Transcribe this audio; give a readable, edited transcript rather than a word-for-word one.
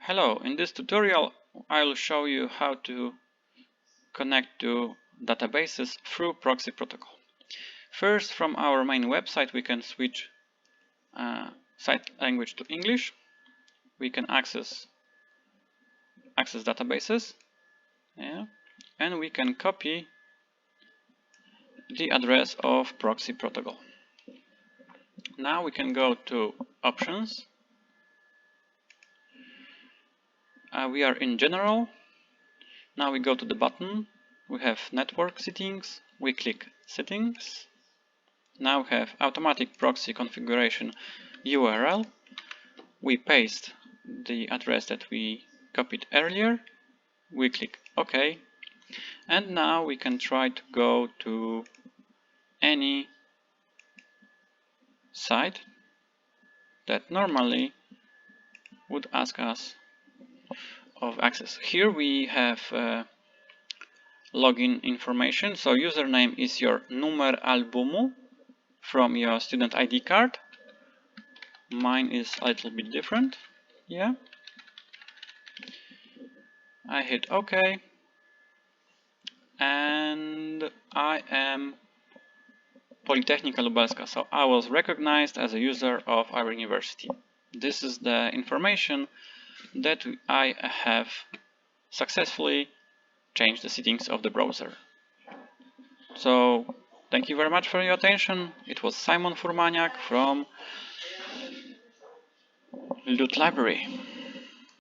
Hello, in this tutorial I'll show you how to connect to databases through Proxy protocol. First, from our main website we can switch site language to English. We can access databases, and we can copy the address of Proxy protocol. Now we can go to Options. We are in General. Now we go to the button. We have Network Settings. We click Settings. Now we have Automatic Proxy Configuration URL. We paste the address that we copied earlier. We click OK. And now we can try to go to any site that normally would ask us of access. Here we have login information. So username is your numer albumu from your student ID card. Mine is a little bit different. Yeah. I hit OK. And I am Politechnika Lubelska, so I was recognized as a user of our university. This is the information that I have successfully changed the settings of the browser. So thank you very much for your attention. It was Simon Furmaniak from LUT Library.